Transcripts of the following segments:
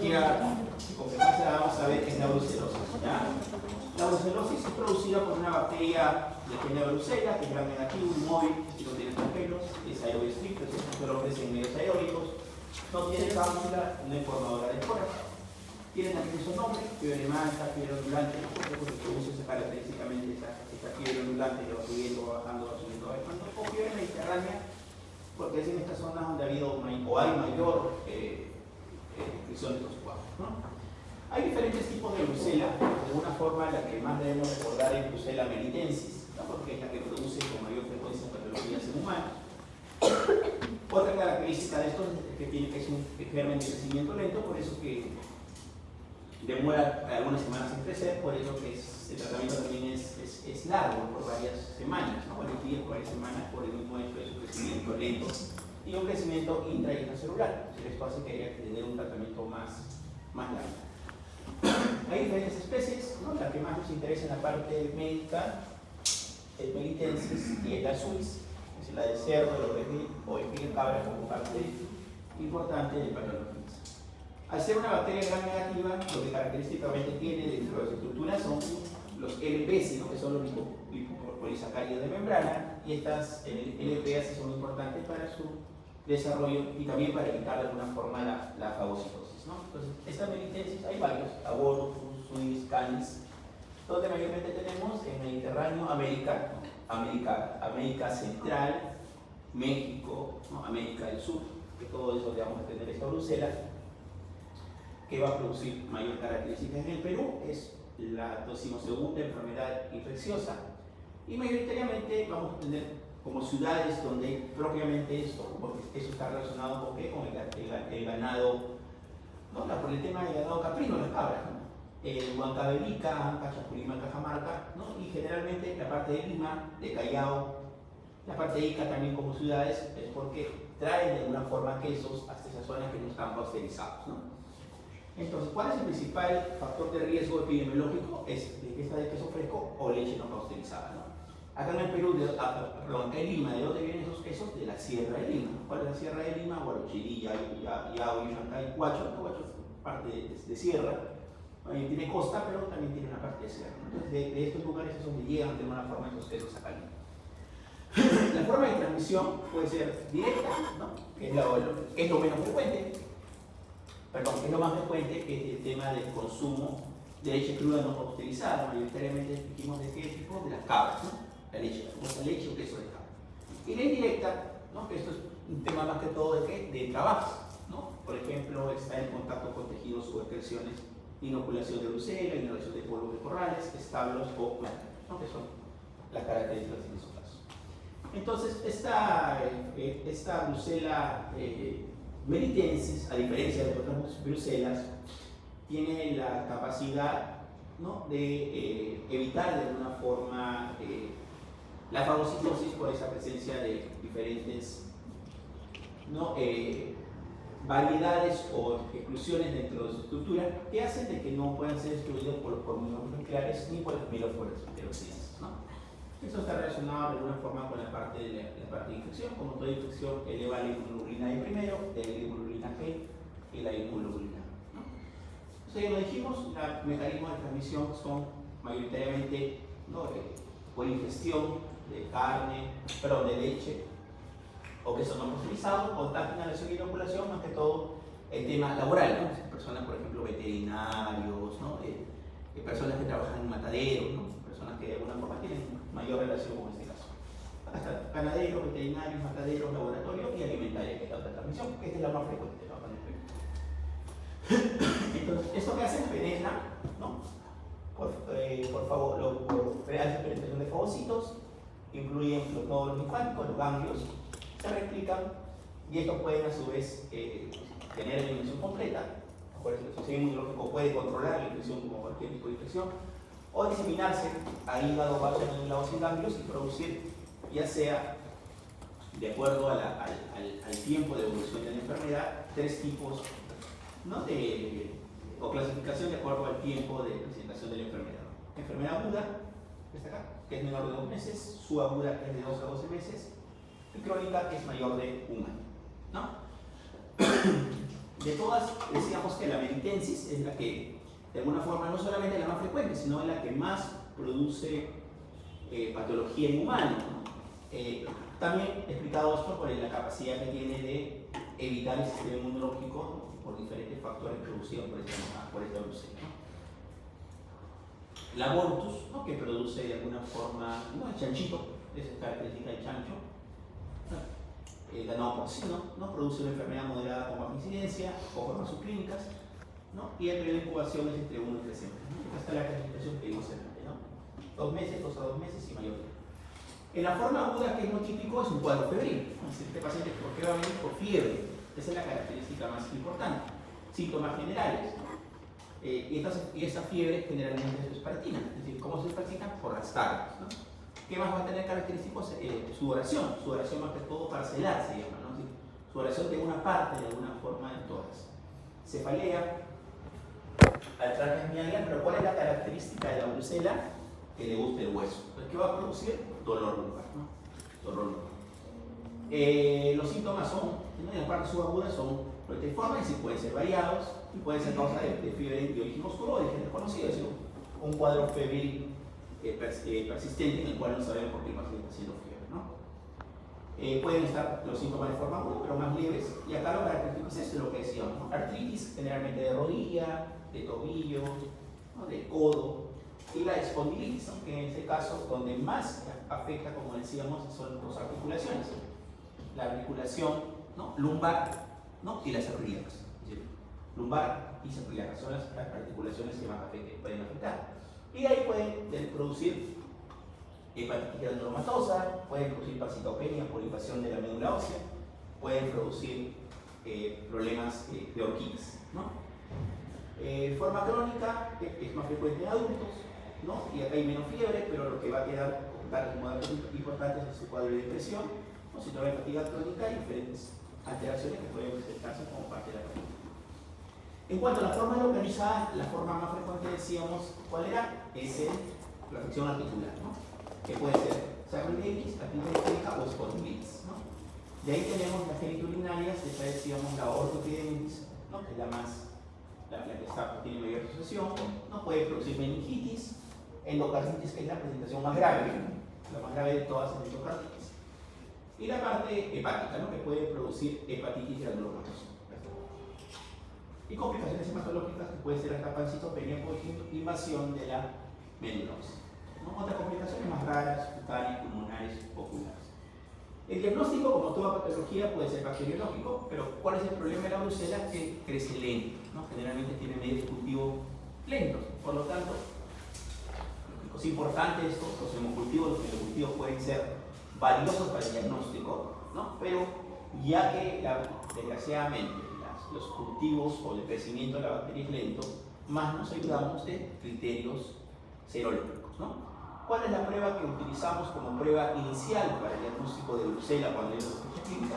mirar, con frecuencia vamos a ver qué es la brucelosis. ¿Ya? La brucelosis es producida por una bacteria del género Brucella, que es gram negativo, inmóvil, que no tiene flagelos, es aerobio estricto, es un pez en medios aeróbicos, no tiene cápsula, no es formadora de esporas. Tienen también su nombre, fiebre mansa, fiebre ondulante, porque produce característicamente esta fiebre ondulante que va subiendo, va bajando, o fiebre mediterránea, porque es en estas zonas donde ha habido o hay mayor excreción de estos coágulos, ¿no? Hay diferentes tipos de brucela. De alguna forma, la que más debemos recordar es brucela melitensis, ¿no? Porque es la que produce con mayor frecuencia patologías en humanos. Otra característica de esto es que es un germen de crecimiento lento, por eso que demora algunas semanas en crecer, por eso que el tratamiento también es largo, por varias semanas, ¿no? Varios días, por varias semanas, por el mismo hecho de su crecimiento lento y un crecimiento intra y intracelular. Esto hace que haya que tener un tratamiento más largo. Hay diferentes especies, ¿no? La que más nos interesa en la parte médica es melitensis y es la suis, es decir, la de cerdo, el ovejín o el cabra como parte importante del patología. Al ser una bacteria gram negativa, lo que característicamente tiene dentro de su estructura son los LPS, ¿no? Que son los lipopolisacáridos de membrana, y estas LPS son importantes para su desarrollo y también para evitar de alguna forma la fagocitosis, ¿no? Entonces, esta melitensis hay varios, Aborus, suis, canis, donde mayormente tenemos en Mediterráneo, América Central, México, ¿no? América del Sur, que todo eso donde vamos a tener esta brucela, que va a producir mayor característica en el Perú, es la 12ª enfermedad infecciosa, y mayoritariamente vamos a tener como ciudades donde propiamente esto, porque eso está relacionado con el ganado, ¿no? Por el tema del ganado caprino, las cabras, ¿no? Huancavelica, Anca, Chapulima, Cajamarca, ¿no? Y generalmente la parte de Lima, de Callao, la parte de Ica también como ciudades, es porque traen de alguna forma quesos hasta esas zonas que no están pasteurizados, ¿no? Entonces, ¿cuál es el principal factor de riesgo epidemiológico? Es de que esta de queso fresco o leche no pasteurizada, ¿no? Acá en el Perú, en Lima, ¿de dónde vienen esos quesos? De la Sierra de Lima. ¿Cuál es la Sierra de Lima? Huarochirí, Yao, Yuyancay, Huacho. Huacho es parte de sierra. Tiene costa, pero también tiene una parte de sierra. Entonces, de estos lugares es donde llegan de alguna forma esos quesos acá. La forma de transmisión puede ser directa, ¿no? Que es lo menos frecuente. Perdón, es lo más frecuente, que es el tema del consumo de leche cruda no pasteurizada. Mayoritariamente dijimos de qué tipo, de las cabras, ¿no? La leche, la famosa leche o queso de cabra. Y la indirecta, ¿no? Que esto es un tema más que todo de trabajo, ¿no? Por ejemplo, está en contacto con tejidos o excreciones, inoculación de brucela, inoculación de polvo de corrales, establos o plantas, ¿no? Que son las características en esos casos. Entonces, esta brucela melitensis, a diferencia de otras brucelas, tiene la capacidad, ¿no? De evitar de alguna forma la fagocitosis por esa presencia de diferentes, ¿no? Variedades o exclusiones dentro de su estructura que hacen de que no puedan ser destruidos por los cormónios nucleares ni por las peroxidas, ¿no? Esto está relacionado de alguna forma con la parte de infección. Como toda infección, eleva la inmunoglobulina de primero, la inmunoglobulina G y la inmunoglobulina, ¿no? Entonces, ya lo dijimos, los mecanismos de transmisión son mayoritariamente, ¿no? Por ingestión de carne, perdón, de leche o queso no pasteurizado, contacto, inhalación y inoculación, más que todo el tema laboral, ¿no? Personas, por ejemplo, veterinarios, ¿no? Personas que trabajan en mataderos, ¿no? Personas que de alguna forma tienen mayor relación con este caso. Hasta ganaderos, veterinarios, mataderos, laboratorios y alimentarios, que es la otra transmisión, que esta es la más frecuente, ¿no? Entonces, esto que hace penetra, ¿no? Por favor, hace penetración de fagocitos, incluyen los nódulos linfáticos, los ganglios, se replican y estos pueden a su vez tener eliminación completa. Por eso el sistema inmunológico puede controlar la infección como cualquier tipo de infección, o diseminarse a hígado, vaso, médula sin ganglios y producir, ya sea de acuerdo al tiempo de evolución de la enfermedad, 3 tipos, ¿no? O clasificación de acuerdo al tiempo de presentación de la enfermedad. Enfermedad aguda, que está acá, que es menor de 2 meses, subaguda, que es de 12 a 12 meses, y crónica, que es mayor de 1 año, ¿no? De todas, decíamos que la melitensis es la que, de alguna forma, no solamente es la más frecuente, sino es la que más produce patología en humanos, ¿no? También explicado esto por la capacidad que tiene de evitar el sistema inmunológico, ¿no?, por diferentes factores producidos por esta brucela, ¿no? La abortus, ¿no?, que produce de alguna forma, ¿no?, el chanchito, esa es característica del chancho. El ganado porcino, ¿no?, produce una enfermedad moderada con baja incidencia o formas subclínicas, ¿no?, y el periodo de incubación es entre 1 y 3 semanas, ¿no? Esta está la clasificación que vimos antes, ¿no? 2 meses, 2 a 2 meses y mayor. En la forma aguda, que es lo típico, es un cuadro febril, ¿no? Este paciente, ¿por qué va a venir? Por fiebre. Esa es la característica más importante. Síntomas generales, ¿no? Y esa fiebre generalmente es espartina. Es decir, ¿cómo se esparcina? Por las tardes, ¿no? ¿Qué más va a tener característicos? Sudoración más que todo parcelar se llama, ¿no? Es decir, sudoración de una parte, de alguna forma, en todas. Cefalea, artralgias mialgias, pero ¿cuál es la característica de la brucela? Que le guste el hueso. Entonces, ¿qué va a producir? Dolor lumbar, ¿no? Dolor lumbar. Los síntomas son, ¿no?, en la parte subaguda son proteoformes, y pueden ser variados, y pueden ser causa de fiebre de origen oscuro o de origen desconocido, es decir, un cuadro febril persistente en el cual no sabemos por qué el paciente está haciendo fiebre, ¿no? Pueden estar los síntomas de forma aguda, pero más leves, y acá lo característico es esto, lo que decíamos, ¿no? Artritis, generalmente de rodilla, de tobillo, ¿no?, de codo, y la espondilitis, ¿no?, que en este caso donde más afecta, como decíamos, son dos articulaciones, la articulación, ¿no?, lumbar, ¿no?, y las sacroiliacas. Lumbar y sacroiliacas son las articulaciones que más pueden afectar. Y ahí pueden producir hepatitis granulomatosa, pueden producir parasitopenia por invasión de la médula ósea, pueden producir problemas de orquitis, ¿no? Forma crónica es más frecuente en adultos, ¿no? Y acá hay menos fiebre, pero lo que va a quedar con datos importantes es su cuadro de depresión, ¿no?, síndrome de fatiga crónica y diferentes alteraciones que pueden presentarse como parte de la fatiga. En cuanto a la forma localizada, la forma más frecuente, decíamos, ¿cuál era? Es la afección articular, ¿no?, que puede ser sacroiliitis, artritis isquémica o espondilitis, ¿no? De ahí tenemos las genitourinarias, esta decíamos la ortoepididitis, ¿no?, que es la que tiene mayor asociación, ¿no? Puede producir meningitis, endocarditis, que es la presentación más grave, la más grave de todas es endocarditis, y la parte hepática, ¿no?, que puede producir hepatitis granulomatosa. Y complicaciones hematológicas que pueden ser hasta pancitopenia por invasión de la médula ósea, ¿no? Otras complicaciones más raras, cutáneas, pulmonares, oculares. El diagnóstico, como toda patología, puede ser bacteriológico, pero ¿cuál es el problema de la brucela? Que crece lento, ¿no? Generalmente tiene medios de cultivo lentos, por lo tanto, es importante esto, los hemocultivos pueden ser valiosos para el diagnóstico, ¿no? Pero ya que desgraciadamente los cultivos o el crecimiento de la bacteria es lento, más nos ayudamos de criterios serológicos, ¿no? ¿Cuál es la prueba que utilizamos como prueba inicial para el diagnóstico de brucela cuando hay una sospecha clínica?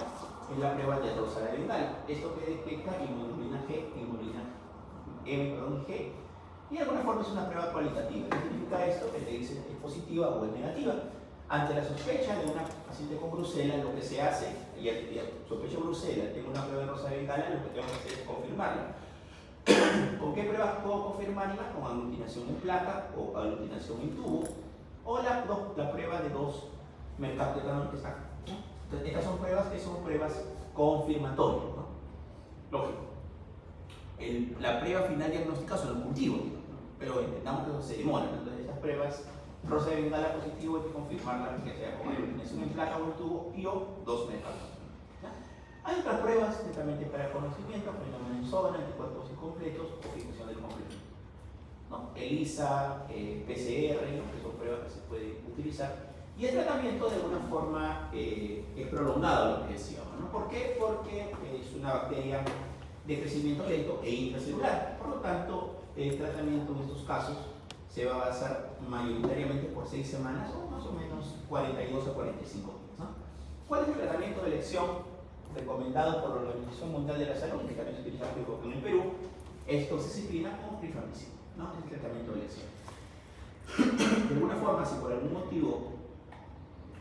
Es la prueba de rosa de Bengala. Esto que detecta inmunoglobulina G, G, y de alguna forma es una prueba cualitativa. ¿Qué significa esto? Que te dice es positiva o es negativa. Ante la sospecha de una paciente con brucela, lo que se hace, y sospecho brucela, tengo una prueba de rosa de Bengala, lo que tengo que hacer es confirmarla. ¿Con qué pruebas puedo confirmarla? Con aglutinación en placa o aglutinación en tubo, o la prueba de 2 mercaptoetanol que está, ¿no? Entonces, estas son pruebas que son pruebas confirmatorias, ¿no? Lógico. La prueba final diagnóstica son los cultivos, ¿no? Pero entendamos que eso se demora, ¿no? Entonces, estas pruebas, rosa de Bengala positivo, hay que confirmarla que sea con aglutinación en placa o en tubo y o 2 mercaptoetanol. Hay otras pruebas netamente para conocimiento, fenómeno en zona, anticuerpos incompletos o fijación del complemento, ¿no? ELISA, PCR, ¿no?, que son pruebas que se pueden utilizar. Y el tratamiento de alguna forma es prolongado, lo que decíamos, ¿no? ¿Por qué? Porque es una bacteria de crecimiento lento e intracelular. Por lo tanto, el tratamiento en estos casos se va a basar mayoritariamente por 6 semanas o más o menos 42 a 45 días, ¿no? ¿Cuál es el tratamiento de elección recomendado por la Organización Mundial de la Salud, que también se utiliza en el Perú? Es toxiciclina o rifampicina, ¿no? Es el tratamiento de elección. De alguna forma, si por algún motivo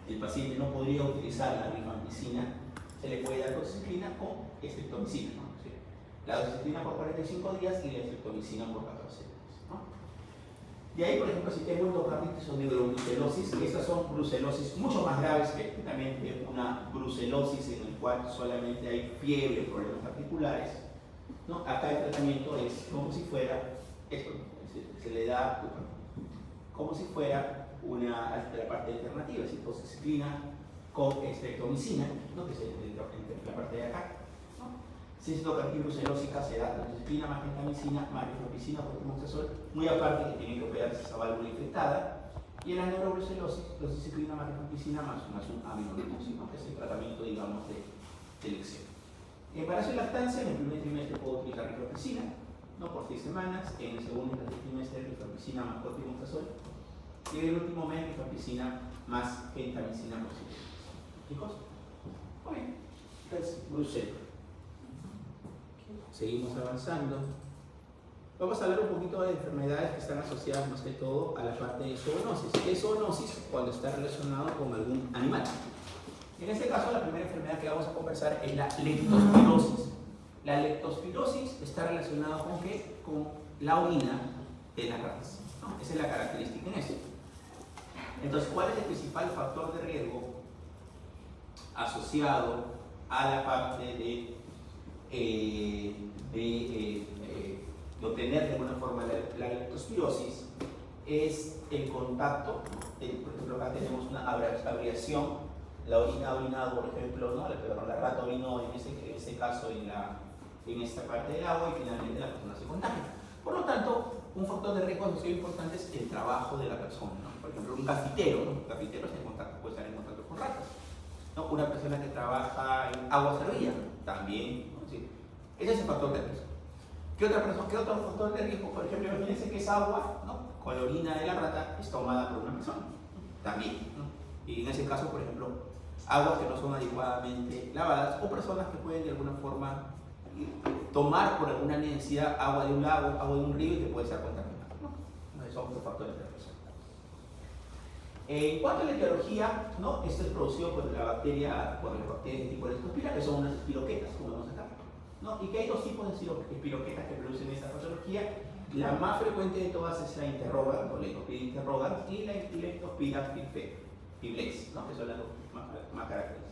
el paciente no podría utilizar la rifampicina, se le puede dar toxiciclina o estreptomicina, ¿no? ¿Sí? la doxiciclina por 45 días y la estreptomicina por 14 días, ¿no? De ahí, por ejemplo, si tengo endocarditis o neurobrucelosis, que estas son brucelosis mucho más graves que también una brucelosis en el cual solamente hay fiebre, problemas articulares, ¿no? Acá el tratamiento es como si fuera, esto, se le da como si fuera la parte alternativa, es decir, doxiciclina con estreptomicina, ¿no? Que es la parte de acá, ¿no? Si es endocarditis brucelósica, se da doxiciclina más gentamicina más rifamicina o corticosteroid, muy aparte que tiene que operarse esa válvula infectada. Y en la neurobrucelosis, doxiciclina más rifamicina más un aminoglucosina, que es el tratamiento, digamos, de elección. En embarazo y lactancia, en el primer trimestre puedo utilizar rifamicina, ¿no? Por 6 semanas, en el segundo y tercer trimestre rifamicina más corticosteroid, y en el último mes rifamicina más gentamicina por 7 meses. ¿Chicos? Muy bien. Entonces, brucela. Seguimos avanzando. Vamos a hablar un poquito de enfermedades que están asociadas más que todo a la parte de zoonosis. ¿Qué es zoonosis? Cuando está relacionado con algún animal. En este caso, la primera enfermedad que vamos a conversar es la leptospirosis. La leptospirosis está relacionada con ¿qué? Con la orina de las ratas, ¿no? Esa es la característica en eso. Entonces, ¿cuál es el principal factor de riesgo asociado a la parte de obtener de alguna forma la leptospirosis? Es el contacto, por ejemplo acá tenemos una abreación, la orina ha orinado, por ejemplo, ¿no? la rata orinó en este caso en esta parte del agua y finalmente la persona se contagia. Por lo tanto, un factor de riesgo asociado importante es el trabajo de la persona, ¿no? Por ejemplo, un cafetero, ¿no? Un cafetero puede estar en contacto con ratas, ¿no? Una persona que trabaja en agua servida, también, ¿no? Sí. Ese es el factor de riesgo. ¿Qué otro factor de riesgo? Por ejemplo, imagínense que es agua, ¿no? Con la orina de la rata es tomada por una persona, también, ¿no? Y en ese caso, por ejemplo, aguas que no son adecuadamente lavadas o personas que pueden de alguna forma tomar por alguna necesidad agua de un lago, agua de un río y que puede estar contaminada, ¿no? Esos son otros factores de riesgo. En cuanto a la etiología, ¿no? Esto es producido por la bacteria, por las bacterias de tipo Leptospira, que son unas espiroquetas, como vemos acá, ¿no? Y que hay dos tipos de espiroquetas que producen esta patología. La más frecuente de todas es la interroga, o Leptospira interrogans, y la Leptospira fiblex, ¿no? Que son las dos más características.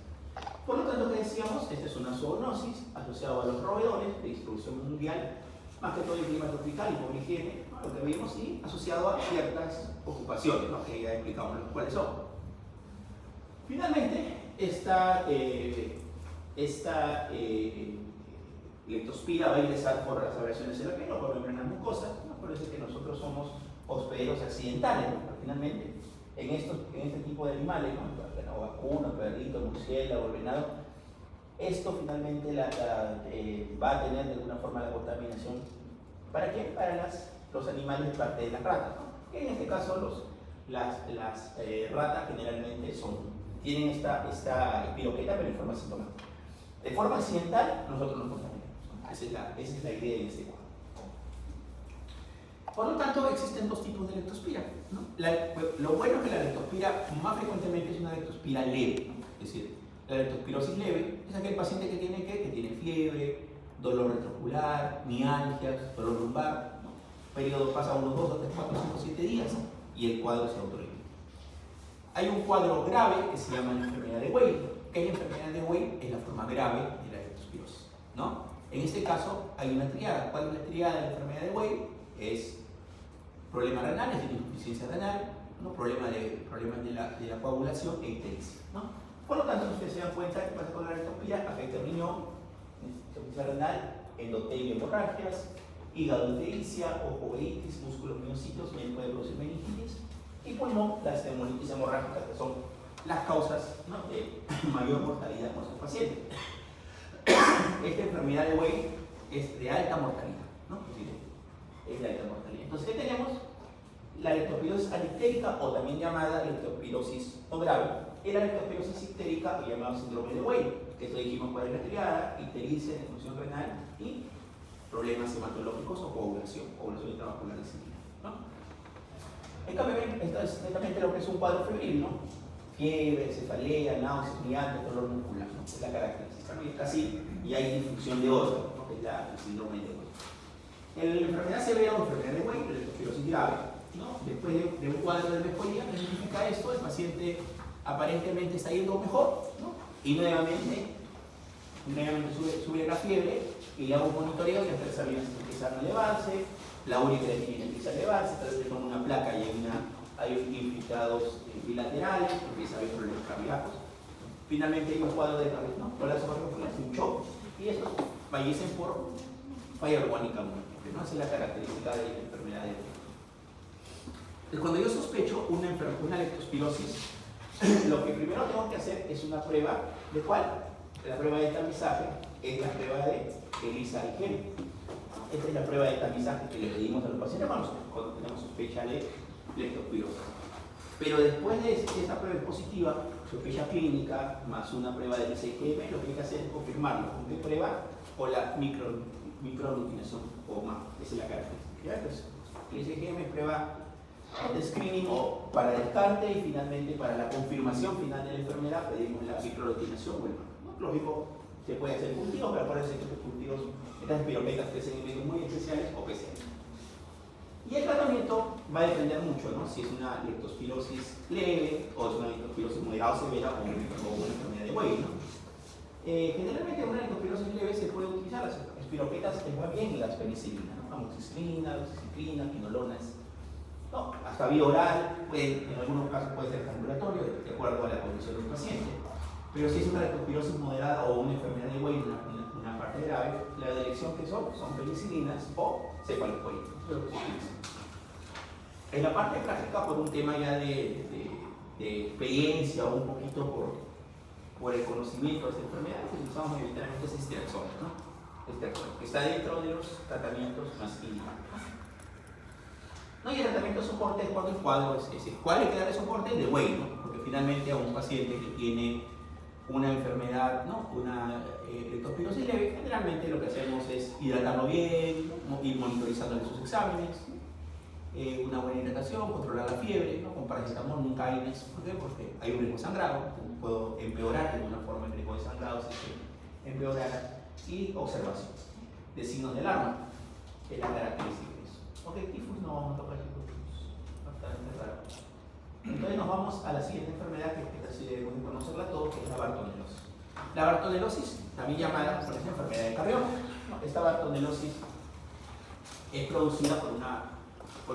Por lo tanto, que decíamos, esta es una zoonosis asociada a los roedores de distribución mundial, más que todo el clima tropical y por higiene, ¿no? Lo que vimos, y asociado a ciertas ocupaciones, ¿no? Que ya explicamos cuáles son. Finalmente, esta leptospira va a ingresar por las abrasión de la piel o por membranas mucosas, ¿no? Por eso es que nosotros somos hospederos accidentales, ¿no? Finalmente, en este tipo de animales, ¿no? Vacuno, perrito, murciélago, venado, esto finalmente va a tener de alguna forma la contaminación. ¿Para qué? Para los animales de parte de las ratas, ¿no? En este caso, las ratas generalmente tienen esta espiroqueta, pero en forma asintomática. De forma accidental, nosotros nos contaminamos, ¿no? Esa es la idea en este cuadro. Por lo tanto, existen dos tipos de leptospira, ¿no? Lo bueno es que la leptospira más frecuentemente es una leptospira leve, ¿no? Es decir, la leptospirosis leve es aquel paciente que tiene fiebre, dolor retrocular, mialgias, dolor lumbar, ¿no? Periodo pasa unos 2 o 3, 4, 5, 7 días y el cuadro se autorremite. Hay un cuadro grave que se llama la enfermedad de Weil. ¿Qué es la enfermedad de Weil? Es la forma grave de la leptospirosis, ¿no? En este caso hay una triada. ¿Cuál es la triada de la enfermedad de Weil? Es problemas renales, insuficiencia renal, ¿no? problemas de la coagulación e ictericia, ¿no? Por lo tanto, ustedes se dan cuenta que pasa con la leptospira, afecta el riñón, insuficiencia renal, endotelio, hemorragias, hígado, ictericia, ojo, veitis, músculos, miocitos, puede producir meningitis, y pulmón, las hemolitis hemorrágicas, que son las causas, ¿no? de mayor mortalidad en nuestros pacientes. Esta enfermedad de Weil es de alta mortalidad, ¿no? Es de alta mortalidad. Entonces, ¿qué tenemos? La leptospirosis alictérica, o también llamada leptospirosis no grave, y la leptospirosis ictérica, o llamado síndrome de Weil, que esto dijimos cuál es la triada: ictericia, disfunción renal y problemas hematológicos o coagulación intravascular disseminada, ¿no? En cambio, esto es netamente lo que es un cuadro febril, ¿no? Fiebre, cefalea, náuseas, mialgia, dolor muscular, ¿no? Es la característica, ¿no? Y es casi, y hay disfunción de órganos, ¿no? Que es el síndrome de Weyl. La enfermedad severa o enfermedad de Weyl, la leptospirosis grave, ¿no? Después de un cuadro de mejoría, ¿qué significa esto? El paciente aparentemente está yendo mejor, ¿no? Y nuevamente sube la fiebre y le hago un monitoreo y las presas empiezan a elevarse, la urecreatinina empieza a elevarse, tal vez con una placa y hay infiltrados bilaterales, empieza a haber problemas cardíacos. Finalmente hay un cuadro de colapso cardiovascular, un shock, y estos fallecen por falla orgánica múltiple, ¿no? Esa es la característica de la enfermedad de Weyl. Entonces, cuando yo sospecho una leptospirosis, lo que primero tengo que hacer es una prueba de cuál. La prueba de tamizaje es la prueba de ELISA y GEM. Esta es la prueba de tamizaje que le pedimos a los pacientes cuando tenemos sospecha de leptospirosis. Pero después de esa prueba positiva, sospecha clínica, más una prueba de ELISA y GEM, lo que hay que hacer es confirmarlo con qué prueba o la microaglutinación o más. Esa es la característica. Entonces, ELISA y GEM es prueba de screening o para descarte, y finalmente para la confirmación final de la enfermedad pedimos la microaglutinación o el MAC. Lo mismo se puede hacer cultivos, pero acuérdense que estos cultivos, estas espiropetas crecen en medios muy especiales o PCR. Y el tratamiento va a depender mucho, ¿no? Si es una leptospirosis leve o es una leptospirosis moderada o severa o una enfermedad de Weyl, ¿no? Generalmente en una leptospirosis leve se puede utilizar las espiropetas que van bien las penicilinas, ¿no? Amoxicilina, doxiciclina, quinolonas, ¿no? Hasta vía oral, en algunos casos puede ser ambulatorio, de acuerdo a la condición del paciente. Pero si es una leptospirosis moderada o una enfermedad de Weyl, una parte grave, la elección que son penicilinas o cefalosporina. En la parte práctica, por un tema ya de experiencia o un poquito por el conocimiento de esta enfermedad, utilizamos mayoritariamente ese estriaxona, ¿no? Estriaxona, que está dentro de los tratamientos más indicados. ¿No? Y el tratamiento de soporte es cuando el cuadro es ese. ¿Cuál hay que darle soporte? El de Weyl, ¿no? Porque finalmente a un paciente que tiene una enfermedad, ¿no? Una leptospirosis leve, generalmente lo que hacemos es hidratarlo bien, ¿no? Ir monitorizando sus exámenes, una buena hidratación, controlar la fiebre, ¿no? Con paracetamol, nunca AINES. ¿Por qué? Porque hay un riesgo de sangrado, puedo empeorar de una forma el riesgo de sangrado si se empeorara, y observación de signos de alarma, que es la característica de eso. Ok, tifus no vamos a tocar tifus, bastante raro. Entonces nos vamos a la siguiente enfermedad que así debemos de conocerla todos, que es la bartonelosis. La bartonelosis, también llamada por esa enfermedad de Carrión, ¿no? Esta bartonelosis es producida por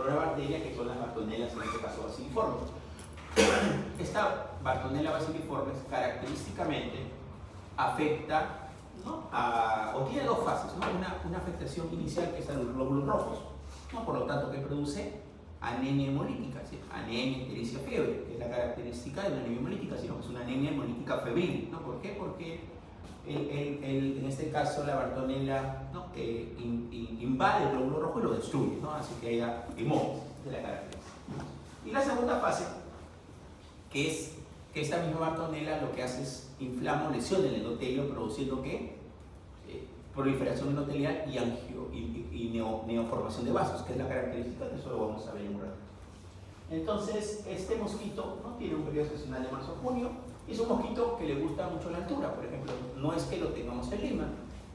una bacteria que son las bartonelas, en este caso bacilliformes. Esta bartonella bacilliformes característicamente afecta, ¿no? O tiene dos fases, ¿no? Una afectación inicial que es a los glóbulos rojos, ¿no? Por lo tanto que produce anemia hemolítica, ¿sí? Anemia, ictericia, fiebre, que es la característica de una anemia hemolítica, sino que es una anemia hemolítica febril, ¿no? ¿Por qué? Porque en este caso la bartonella, ¿no? Invade el glóbulo rojo y lo destruye, ¿no? Así que haya hemólisis, de la característica. Y la segunda fase, que es que esta misma bartonella lo que hace es inflama o lesiona el endotelio, produciendo ¿qué? Proliferación endotelial y neoformación de vasos, que es la característica que eso lo vamos a ver en un rato. Entonces, este mosquito, ¿no? Tiene un periodo estacional de marzo a junio, y es un mosquito que le gusta mucho la altura. Por ejemplo, no es que lo tengamos en Lima,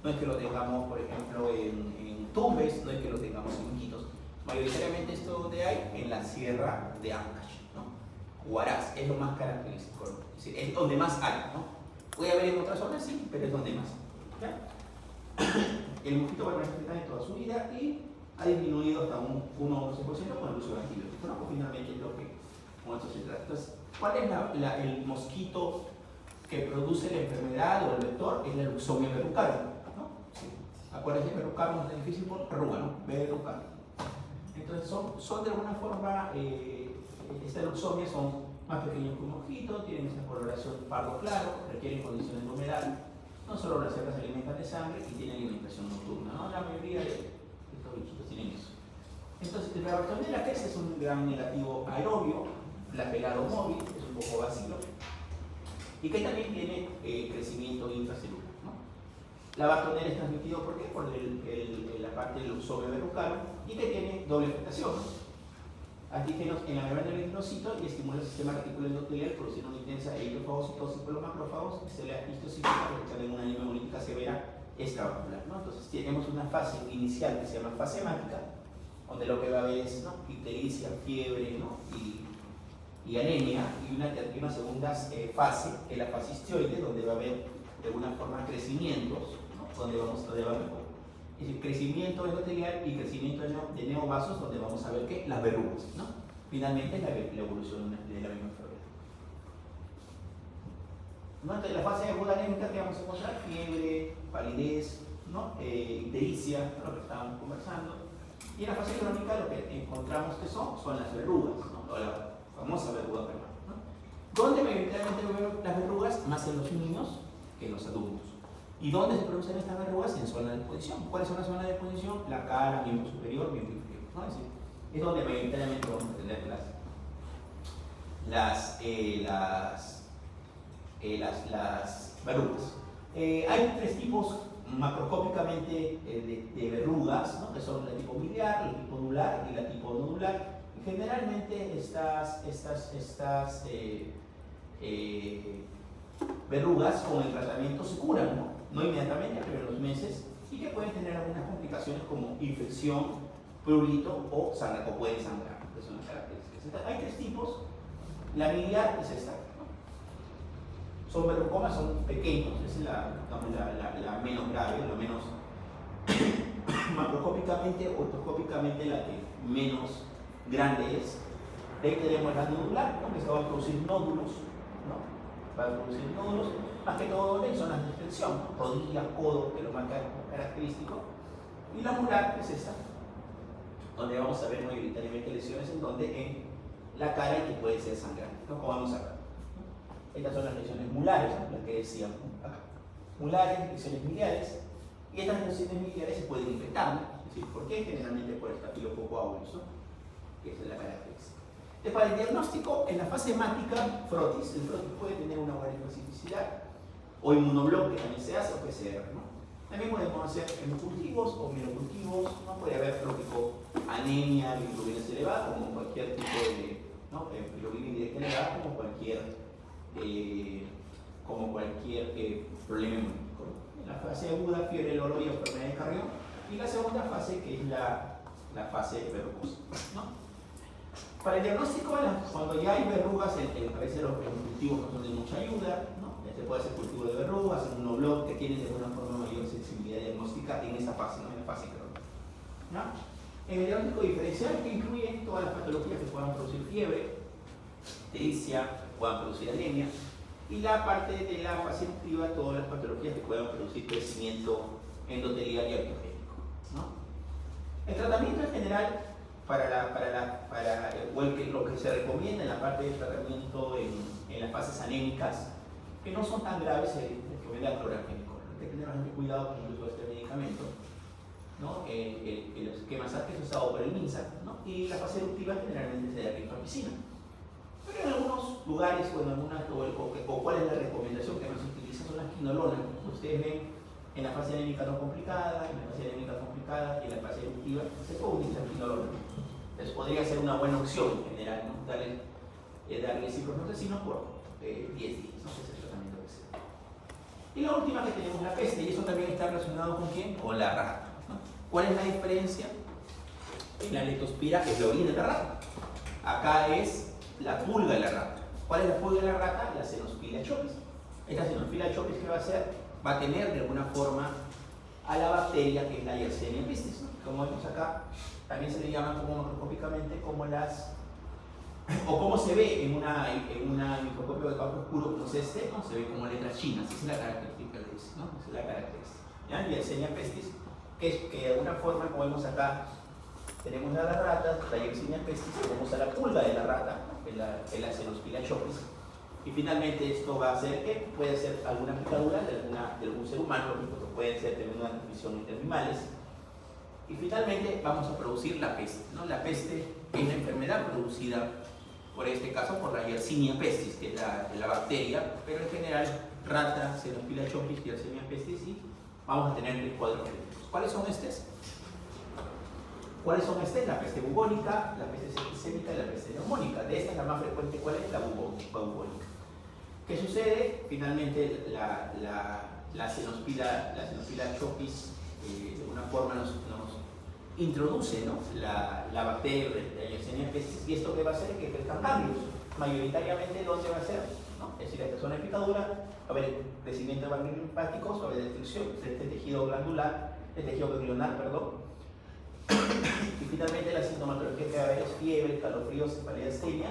no es que lo tengamos, por ejemplo, en Tumbes, no es que lo tengamos en Iquitos. Mayoritariamente esto donde hay, en la sierra de Ancash, ¿no? Huaraz es lo más característico, ¿no? Es decir, es donde más hay, ¿no? Puede haber en otras zonas, sí, pero es donde más. ¿Ya? El mosquito va a presentar en toda su vida y ha disminuido hasta un 1 o 12% con el uso de antibióticos. Bueno, pues finalmente es lo que con esto se trata. Entonces, ¿cuál es el mosquito que produce la enfermedad o el vector? Es la Luxomia verrucarum, ¿no? Sí. Acuérdense, verrucarum es difícil por verruga, ¿no? Verrucarum. Entonces, son de alguna forma, esta Luxomia son más pequeños que un mosquito, tienen esa coloración pardo claro, requieren condiciones de humedad. No solo las células se alimentan de sangre y tienen alimentación nocturna, ¿no? La mayoría de estos bichitos tienen eso. Entonces, la bartonella, que es un gran negativo aerobio, flagelado móvil, es un poco vacío, y que también tiene crecimiento intracelular, ¿no? La bartonella es transmitido ¿por qué? Por la parte del Luxomia verrucarum, y que tiene doble afectación, ¿no? Antígenos en la membrana del eritrocito y estimula el sistema reticular endotelial produciendo una intensa eritrofagocitosis por los macrófagos y células histocíticas que en una anemia hemolítica severa extravascular, ¿no? Entonces tenemos una fase inicial que se llama fase hemática, donde lo que va a haber es, ¿no?, ictericia, fiebre, ¿no?, y anemia, y una segunda fase, que es la fase histoide, donde va a haber de alguna forma crecimientos, ¿no?, donde va a haber es decir, crecimiento endotelial y crecimiento de neovasos, donde vamos a ver que las verrugas, ¿no? Finalmente la evolución de la misma enfermedad. ¿No? Entonces, la fase aguda anémica que vamos a encontrar, fiebre, palidez, ¿no?, ictericia, lo que estábamos conversando. Y en la fase crónica lo que encontramos que son las verrugas, ¿no?, o la famosa verruga permanente, ¿no? ¿Dónde mayoritariamente veo las verrugas? Más en los niños que en los adultos. ¿Y dónde se producen estas verrugas? En zona de exposición. ¿Cuáles son las zonas de exposición? La cara, miembro superior, miembro inferior, ¿no? Es decir, es donde mayoritariamente vamos a tener las verrugas. Hay tres tipos macroscópicamente de verrugas, ¿no?, que son la tipo miliar, la tipo nodular y la tipo nodular. Y generalmente estas verrugas con el tratamiento se curan, no inmediatamente, pero en los meses, y que pueden tener algunas complicaciones como infección, prurito o pueden sangrar, que son las características. Hay tres tipos. La miliar es esta, ¿no? Son verrucomas, son pequeños, es la menos grave, la menos macroscópicamente o ortoscópicamente la que menos grande es. De ahí tenemos la nodular, ¿no?, que se va a producir nódulos, ¿no?, va a producir nódulos, más que todo en zonas de extensión, ¿no?, rodillas, codo, que es lo más característico. Y la mular es esta, donde vamos a ver mayoritariamente lesiones en la cara y que puede ser sangrante, ¿no?, como vamos a ver. Estas son las lesiones mulares, ¿no?, las que decíamos acá. Mulares, lesiones miliares, y estas lesiones miliares se pueden infectar, ¿no? Es decir, ¿por qué? Generalmente por estafilococo aureus, ¿no?, que es la característica. Para el diagnóstico, en la fase hemática, frotis, el frotis puede tener una buena especificidad, o inmunobloque también se hace, o PCR, ¿no? También podemos hacer hemocultivos o minocultivos, ¿no? Puede haber, lógico, anemia, bilirrubina elevada, como cualquier tipo de, ¿no?, bilirrubina indirecta elevada, como cualquier problema inmunológico. En la fase aguda, fiebre, dolor y enfermedad de Carrión, y la segunda fase, que es la fase verrucosa, ¿no? Para el diagnóstico, cuando ya hay verrugas, parece los cultivos no son de mucha ayuda, ¿no? Este puede ser cultivo de verrugas, un monobloc que tiene de alguna forma mayor sensibilidad diagnóstica en esa fase, ¿no?, en la fase crónica, ¿no? En el diagnóstico diferencial, que incluye todas las patologías que puedan producir fiebre, ictericia, puedan producir anemia, y la parte de la fase eruptiva, todas las patologías que puedan producir crecimiento endotelial y autogénico, ¿no? El tratamiento en general lo que se recomienda en la parte de tratamiento en las fases anémicas, que no son tan graves, se recomienda el cloragénico. Hay que tener bastante cuidado con el uso de este medicamento, ¿no? El esquema SAT es usado por el MINSA, ¿no? Y la fase eruptiva generalmente se da rifampicina. Pero en algunos lugares, o cuál es la recomendación que más se utiliza, son las quinolonas. Ustedes ven en la fase anémica no complicada, en la fase anémica complicada y en la fase eruptiva se puede utilizar quinolona. Entonces podría ser una buena opción en general, ¿no?, darle ciprofloxacino por 10 días, ¿no?, que es el tratamiento que se da. Y la última que tenemos la peste, y eso también está relacionado con ¿quién? Con la rata, ¿no? ¿Cuál es la diferencia? En la leptospira es la orina de la rata. Acá es la pulga de la rata. ¿Cuál es la pulga de la rata? La Xenophila chopis. Esta Xenophila chopis, ¿qué va a hacer? Va a tener de alguna forma a la bacteria que es la Yersinia pestis, ¿no? Como vemos acá, también se le llama como macroscópicamente como como se ve en una microscopio de campo oscuro como es este, ¿no? Se ve como letras chinas, esa es la característica de eso, ¿no? Esa es la característica, ¿ya? Yersinia pestis, que de alguna forma, como vemos acá, tenemos a las ratas, la Yersinia pestis, tenemos a la pulga de la rata, que es la Xenophila chopis, y finalmente esto va a hacer que puede ser alguna picadura de algún ser humano, porque pueden ser de una transmisión interanimales. Y finalmente vamos a producir la peste, ¿no? La peste es una enfermedad producida, por este caso, por la Yersinia pestis, que es la bacteria, pero en general rata, Xenophila chopis, Yersinia pestis, y vamos a tener el cuadro genéticos. ¿Cuáles son estos? La peste bubónica, la peste septicémica y la peste neumónica. De estas, la más frecuente, ¿cuál es? La bubónica. ¿Qué sucede? Finalmente, la Xenophila chopis de alguna forma nos introduce, ¿no?, la bacteria, la Yersinia pestis, y esto que va a hacer es que crezcan cambios. Mayoritariamente, ¿dónde va a ser? ¿No? Es decir, esta zona de picadura, va a haber crecimiento de ganglios linfáticos, va a haber destrucción de este tejido glandular, de tejido ganglionar, perdón. Y finalmente la sintomatología que va a haber es fiebre, calofríos, cefalea, astenia,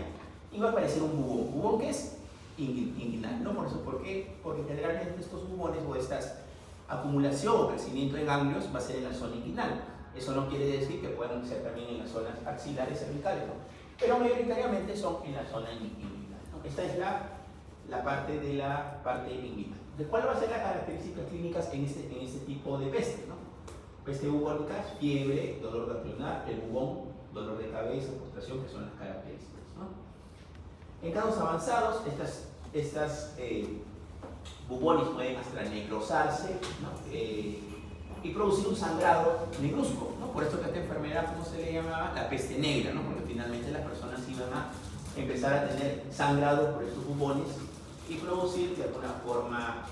y va a aparecer un bubón. ¿Bubón qué es? Inguinal, ¿no? ¿Por qué? Porque generalmente estos bubones o estas acumulación o crecimiento de ganglios va a ser en la zona inguinal. Eso no quiere decir que puedan ser también en las zonas axilares cervicales, ¿no?, pero mayoritariamente son en la zona inguinal, ¿no? Esta es la parte de la parte inguinal. ¿De cuál va a ser las características clínicas en este tipo de peste, ¿no? Peste bubónica, fiebre, dolor ganglionar, el bubón, dolor de cabeza, postración, que son las características, ¿no? En casos avanzados, estas bubones pueden hasta necrosarse, ¿no?, y producir un sangrado negruzco, ¿no? Por eso que esta enfermedad, ¿cómo se le llamaba? La peste negra, ¿no? Porque finalmente las personas iban a empezar a tener sangrado por estos bubones y producir de alguna forma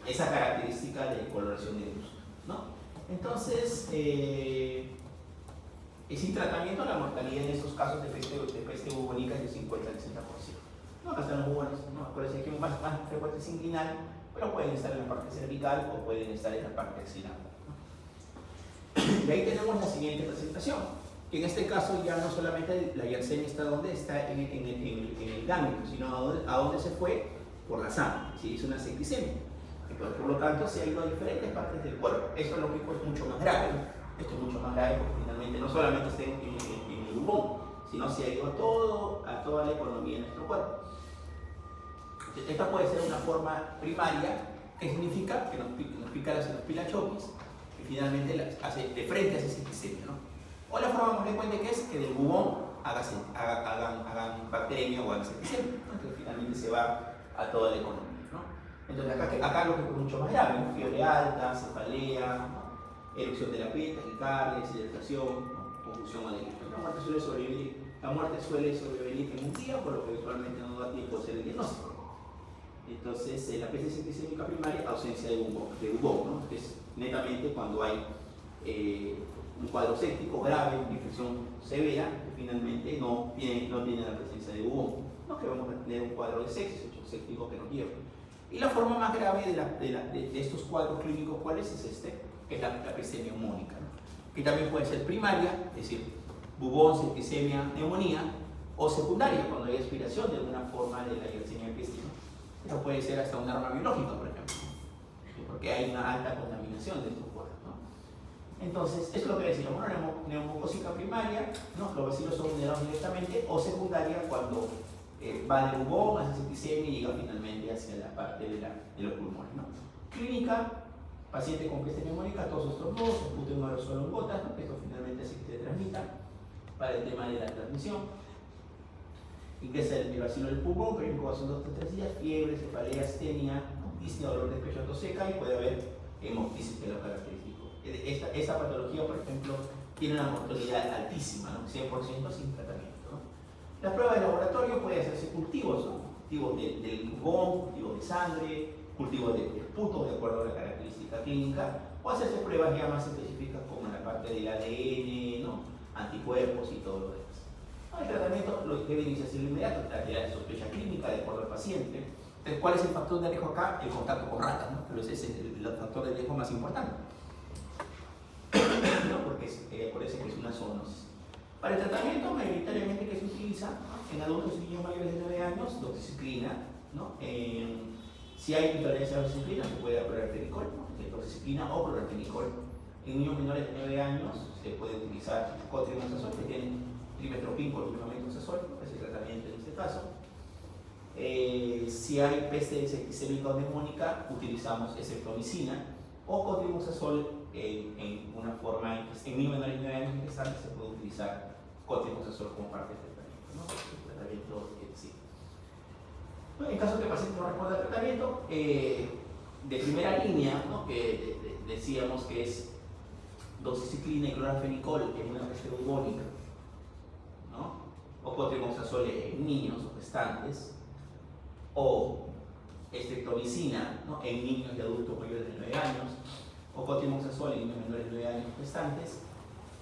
esa característica de coloración negruzca, ¿no? Entonces, sin tratamiento, la mortalidad en estos casos de peste bubónica es de 50 al 60%. No, acá están los bubones, ¿no? Acuérdense que más frecuente es inguinal, pero pueden estar en la parte cervical o pueden estar en la parte axilar, ¿no? Y ahí tenemos la siguiente presentación, que en este caso ya no solamente la Yersinia está donde está en el ganglio, sino a dónde se fue por la sangre, si es una septicemia. Por lo tanto, se ha ido a diferentes partes del cuerpo. Esto lógico es mucho más grave, ¿no? Esto es mucho más grave porque finalmente no solamente está en el bubón, sino se ha ido a toda la economía de nuestro cuerpo. Esta puede ser una forma primaria, que significa que nos pica la Xenophila chopis, y finalmente hace de frente a esa septicemia, ¿no? O la forma más frecuente, que es que del bubón hagan bacteria o hagan septicemia, ¿no? Entonces finalmente se va a toda la economía, ¿no? Entonces acá lo que es mucho más grave, ¿no? Fiebre alta, cefalea, ¿no?, erupción de la piel, taquicardia, deshidratación, ¿no?, confusión o delito. La muerte suele sobrevivir en un día, por lo que usualmente no da tiempo de hacer el diagnóstico. Entonces, la peste septicémica primaria, ausencia de bubón, ¿no?, que es netamente cuando hay un cuadro séptico grave, una infección severa, que finalmente no tiene la presencia de bubón, ¿no?, que vamos a tener un cuadro de sepsis, hecho séptico que no lleva. Y la forma más grave de estos cuadros clínicos, ¿cuál es? Es que es la peste neumónica, ¿no?, que también puede ser primaria, es decir, bubón, septicemia, neumonía, o secundaria, cuando hay aspiración de alguna forma de la Yersinia pestis, ¿no? Esto puede ser hasta un arma biológica, por ejemplo, porque hay una alta contaminación de estos cuadros, ¿no? Entonces, eso es lo que decimos, bueno, neumocócica primaria, ¿no?, los bacilos son vulnerados directamente, o secundaria, cuando va del bubón hacia septicemia y llega finalmente hacia la parte de los pulmones, ¿no? Clínica, paciente con peste neumónica, tos estornudos, se un aerosol en gotas, ¿no?, esto finalmente hace que se transmita para el tema de la transmisión. Ingresa el bacilo del pulmón, que son 2 o 3 días, fiebre, cefalea, astenia, disnea, dolor de pecho, tos seca, y puede haber hemoptisis, que es lo característico. Esta patología, por ejemplo, tiene una mortalidad altísima, ¿no?, 100% sin tratamiento, ¿no? La prueba de laboratorio puede hacerse cultivos, ¿no?, cultivos del bubón, cultivos de sangre, cultivos de esputo, de acuerdo a la característica clínica, o hacerse pruebas ya más específicas como la parte del ADN, ¿no?, anticuerpos y todo lo demás. El tratamiento debe iniciarse de inmediato, la sospecha clínica de acuerdo al paciente. Entonces, ¿cuál es el factor de riesgo acá? El contacto con ratas, ¿no? Pero ese es el factor de riesgo más importante, ¿no?, porque acuérdense que es una zoonosis. Para el tratamiento, mayoritariamente que se utiliza, ¿no?, en adultos y niños mayores de 9 años, doxiciclina, ¿no? Si hay intolerancia a la doxiciclina, se puede dar clorartenicol, ¿no?, doxiciclina o clorartenicol. En niños menores de 9 años se puede utilizar cotrimoxazol, que tiene trimestoprim por flumametoxazol, que es el tratamiento en este caso. Si hay peste septicémica o neumónica, utilizamos estreptomicina o cotrimoxazol en una forma, en niños menores de 9 años gestantes se puede utilizar cotrimoxazol como parte del tratamiento, ¿no? El tratamiento sí. Bueno, en caso que el paciente no responda al tratamiento, de primera línea, ¿no?, que decíamos que es doxiciclina y clorafenicol en una peste bubónica, ¿no?, o cotrimoxazol en niños o gestantes, o estreptomicina, ¿no?, en niños y adultos mayores de 9 años, o cotrimoxazol en niños menores de 9 años restantes,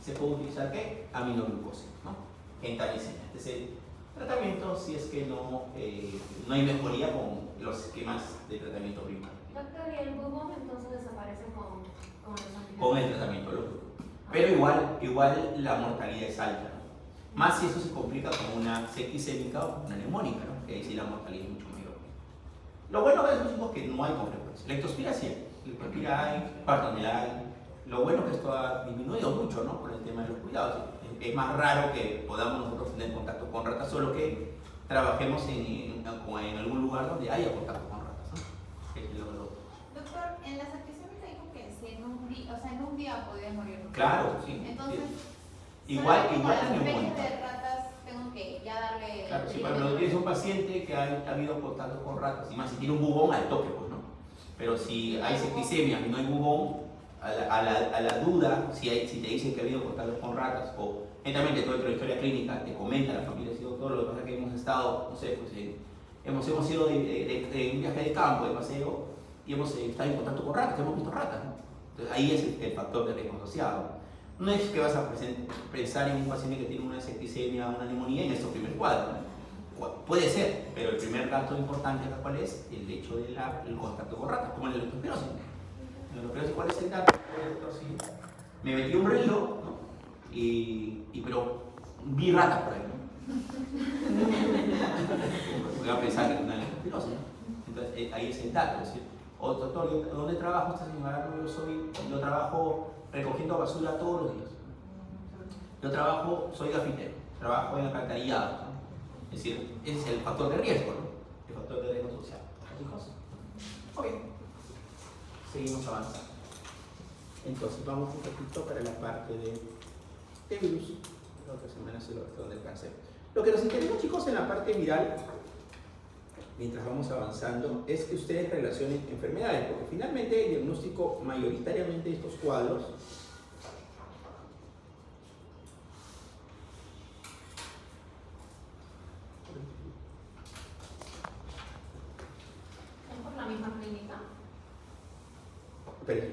se puede utilizar ¿qué? Aminoglucosa, ¿no? Gentamicina. Este es el tratamiento si es que no hay mejoría con los esquemas de tratamiento primario. Doctor, ¿y el bubón entonces desaparece con los antibióticos? Con el tratamiento lógico. Pero igual la mortalidad es alta, ¿no? Más si eso se complica con una septicémica o una neumónica, ¿no?, que ahí sí la mortalidad es mucho mayor. Lo bueno de esos chicos es que no hay con frecuencia. Lectospira sí hay, lectospira hay, partonel hay. Lo bueno es que esto ha disminuido mucho, ¿no?, por el tema de los cuidados. Es más raro que podamos nosotros tener contacto con ratas, solo que trabajemos en algún lugar donde haya contacto con ratas, ¿no? Es lo otro. Doctor, en la septicemia dijo que si en un día podía morir. Claro, sí. Entonces, sí. Igual la la especie neumónica. de ratas tengo que ya darle. Claro, si por ejemplo tienes un paciente que ha habido contacto con ratas, y más si tiene un bubón al toque, pues, ¿no? Pero si hay septicemia y no hay bubón, a la duda, si te dicen que ha habido contacto con ratas, o dentro de la historia clínica te comenta la familia, todo lo que pasa es que hemos estado, no sé, pues hemos ido de un viaje de campo, de paseo, y hemos estado en contacto con ratas, hemos visto ratas, ¿no? Entonces ahí es el factor de riesgo asociado. No es que vas a pensar en un paciente que tiene una septicemia o una neumonía en estos primeros cuadros, ¿no? Puede ser, pero el primer dato importante acá, ¿cuál es? El hecho del contacto con ratas, como en la leptospirosis. En la leptospirosis, ¿cuál es el dato? Me metí un río, ¿no? Pero vi ratas por ahí, ¿no? Voy a pensar que es una leptospirosis, ¿no? Entonces ahí es el dato, es decir, doctor, ¿dónde trabajo esta señora? No, yo trabajo recogiendo basura todos los días. Soy gafitero, trabajo en alcantarillado, ¿no? Es decir, ese es el factor de riesgo, ¿no? El factor de riesgo social. ¿Chicos? Ok. Seguimos avanzando. Entonces vamos un poquito para la parte de virus. La otra semana se lo donde alcancé. Lo que nos interesa, chicos, en la parte viral, mientras vamos avanzando, es que ustedes relacionen enfermedades, porque finalmente el diagnóstico mayoritariamente de estos cuadros ¿Es por la misma clínica? pero